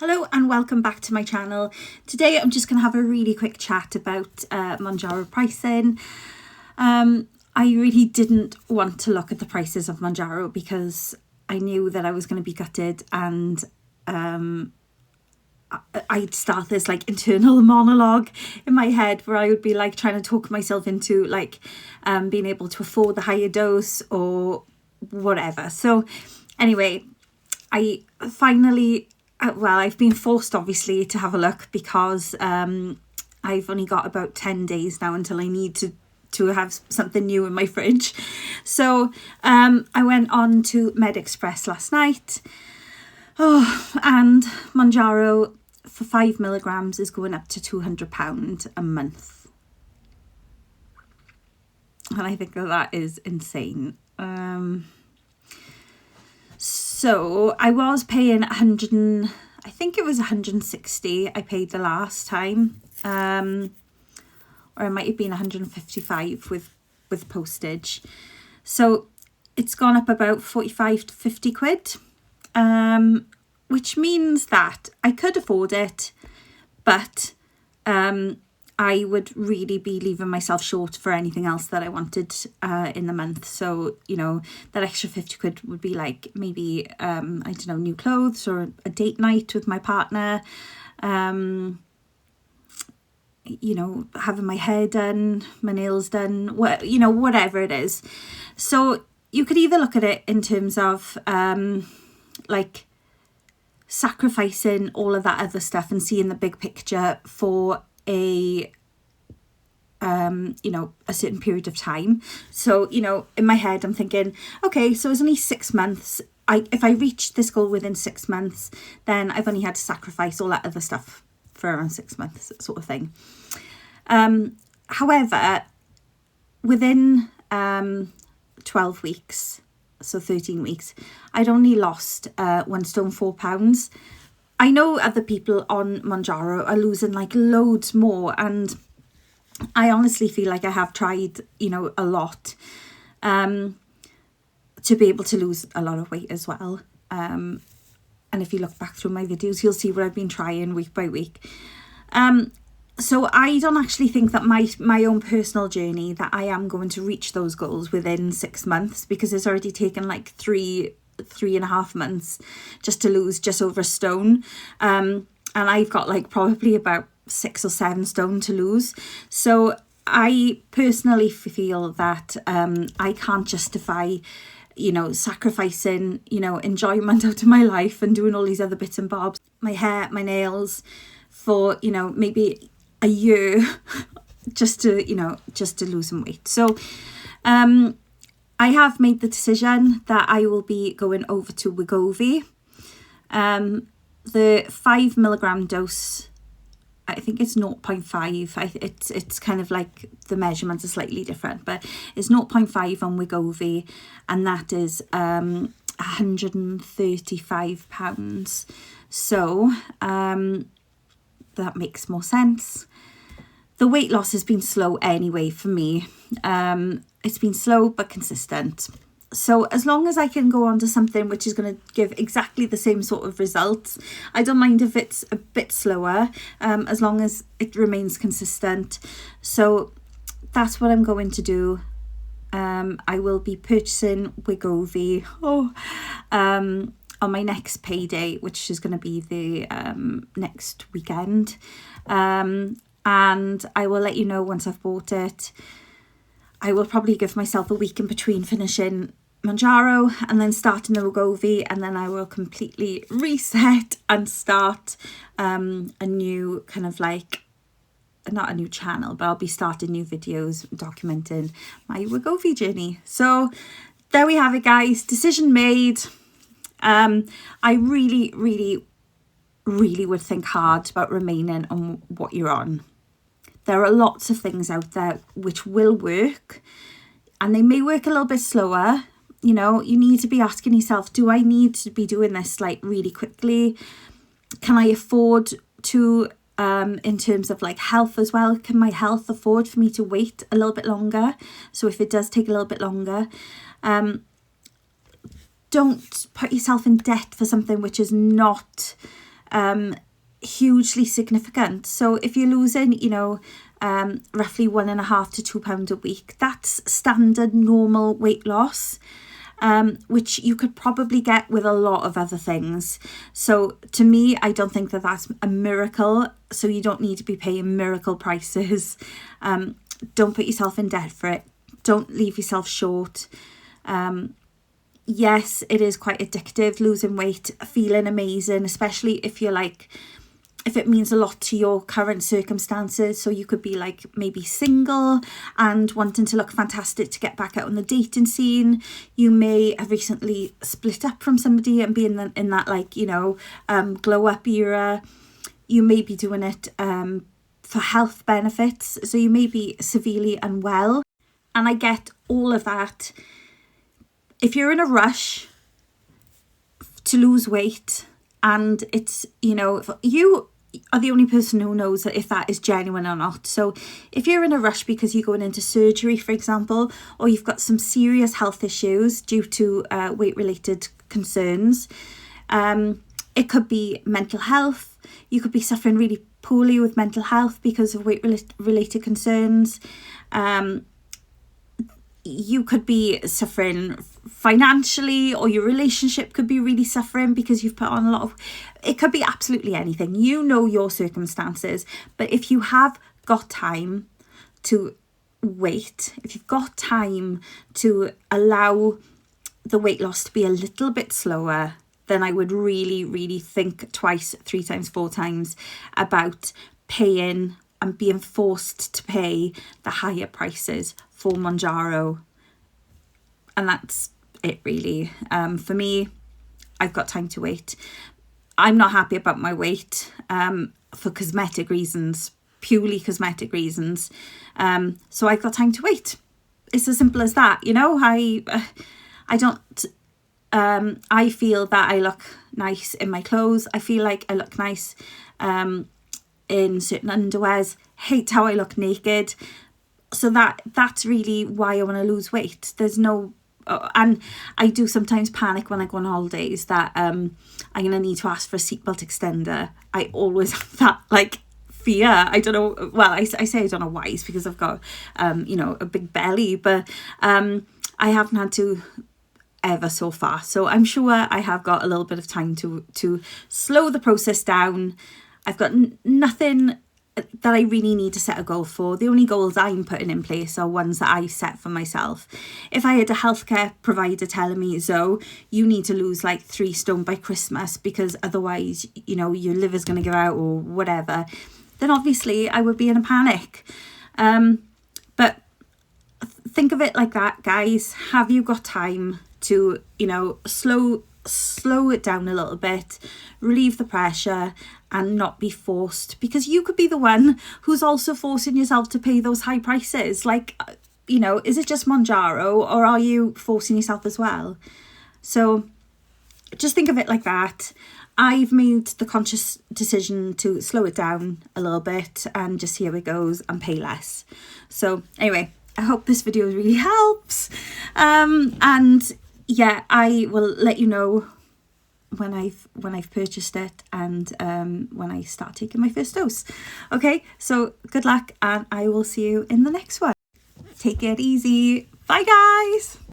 Hello and welcome back to my channel. Today I'm just going to have a really quick chat about Mounjaro pricing. I really didn't want to look at the prices of Mounjaro because I knew that I was going to be gutted, and I'd start this like internal monologue in my head where I would be like trying to talk myself into like being able to afford the higher dose or whatever. So anyway, I finally... I've been forced obviously to have a look because I've only got about 10 days now until I need to have something new in my fridge. So I went on to MedExpress last night. And Mounjaro for 5 milligrams is going up to £200 a month. And I think that is insane. So I was paying I think it was 160 I paid the last time, or it might have been 155 with postage. So it's gone up about 45 to 50 quid, which means that I could afford it, but I would really be leaving myself short for anything else that I wanted in the month. So, you know, that extra 50 quid would be like maybe, I don't know, new clothes or a date night with my partner. You know, having my hair done, my nails done, whatever it is. So you could either look at it in terms of like sacrificing all of that other stuff and seeing the big picture for a certain period of time. So, you know, in my head I'm thinking, okay, so it's only 6 months. If I reach this goal within 6 months, then I've only had to sacrifice all that other stuff for around 6 months, sort of thing. However, within 12 weeks, so 13 weeks, I'd only lost 1 stone 4 pounds. I know other people on Mounjaro are losing like loads more, and I honestly feel like I have tried, you know, a lot to be able to lose a lot of weight as well. And if you look back through my videos, you'll see what I've been trying week by week. So I don't actually think that my own personal journey, that I am going to reach those goals within 6 months, because it's already taken like 3.5 months just to lose just over a stone. And I've got like probably about 6 or 7 stone to lose. So I personally feel that I can't justify, you know, sacrificing, you know, enjoyment out of my life and doing all these other bits and bobs, my hair, my nails, for, you know, maybe a year just to lose some weight. So I have made the decision that I will be going over to Wegovy. The 5 milligram dose, I think it's 0.5. It's kind of like the measurements are slightly different, but it's 0.5 on Wegovy, and that is £135. So that makes more sense. The weight loss has been slow anyway for me. It's been slow but consistent. So as long as I can go on to something which is going to give exactly the same sort of results, I don't mind if it's a bit slower, as long as it remains consistent. So that's what I'm going to do. I will be purchasing Wegovy on my next payday, which is going to be the next weekend. And I will let you know once I've bought it. I will probably give myself a week in between finishing Mounjaro and then starting the Wegovy, and then I will completely reset and start a new kind of like, not a new channel, but I'll be starting new videos documenting my Wegovy journey. So there we have it, guys. Decision made. I really, really, really would think hard about remaining on what you're on. There are lots of things out there which will work, and they may work a little bit slower. You know, you need to be asking yourself, do I need to be doing this like really quickly? Can I afford to, in terms of like health as well, can my health afford for me to wait a little bit longer? So if it does take a little bit longer, don't put yourself in debt for something which is not hugely significant. So if you're losing, you know, roughly 1.5 to 2 pounds a week, that's standard normal weight loss, which you could probably get with a lot of other things. So to me, I don't think that that's a miracle. So you don't need to be paying miracle prices. Don't put yourself in debt for it. Don't leave yourself short. Yes, it is quite addictive, losing weight, feeling amazing, especially if you're like, if it means a lot to your current circumstances. So you could be like maybe single and wanting to look fantastic to get back out on the dating scene. You may have recently split up from somebody and be in that like, you know, glow up era. You may be doing it for health benefits. So you may be severely unwell. And I get all of that. If you're in a rush to lose weight, and it's, you know, you are the only person who knows that if that is genuine or not. So if you're in a rush because you're going into surgery, for example, or you've got some serious health issues due to weight-related concerns, it could be mental health. You could be suffering really poorly with mental health because of weight-related concerns. You could be suffering financially, or your relationship could be really suffering because you've put on a lot of, it could be absolutely anything. You know your circumstances. But if you have got time to wait, if you've got time to allow the weight loss to be a little bit slower, then I would really, really think twice, 3 times, 4 times about paying and being forced to pay the higher prices for Mounjaro. And that's it really. For me, I've got time to wait. I'm not happy about my weight for cosmetic reasons, purely cosmetic reasons. So I've got time to wait. It's as simple as that, you know. I don't, I feel that I look nice in my clothes. I feel like I look nice in certain underwears. Hate how I look naked. So that's really why I want to lose weight. There's no, and I do sometimes panic when I go on holidays that I'm going to need to ask for a seatbelt extender. I always have that like fear. I don't know, well, I say I don't know why. It's because I've got, you know, a big belly, but I haven't had to ever so far. So I'm sure I have got a little bit of time to slow the process down. I've got nothing that I really need to set a goal for. The only goals I'm putting in place are ones that I set for myself. If I had a healthcare provider telling me, Zoe, you need to lose like 3 stone by Christmas because otherwise, you know, your liver's going to give out or whatever, then obviously I would be in a panic. But think of it like that, guys. Have you got time to, you know, slow it down a little bit, relieve the pressure, and not be forced, because you could be the one who's also forcing yourself to pay those high prices. Like, you know, is it just Mounjaro, or are you forcing yourself as well? So just think of it like that. I've made the conscious decision to slow it down a little bit and just see how it goes and pay less. So anyway, I hope this video really helps. And yeah, I will let you know when I've purchased it and when I start taking my first dose. Okay, so good luck, and I will see you in the next one. Take it easy. Bye, guys.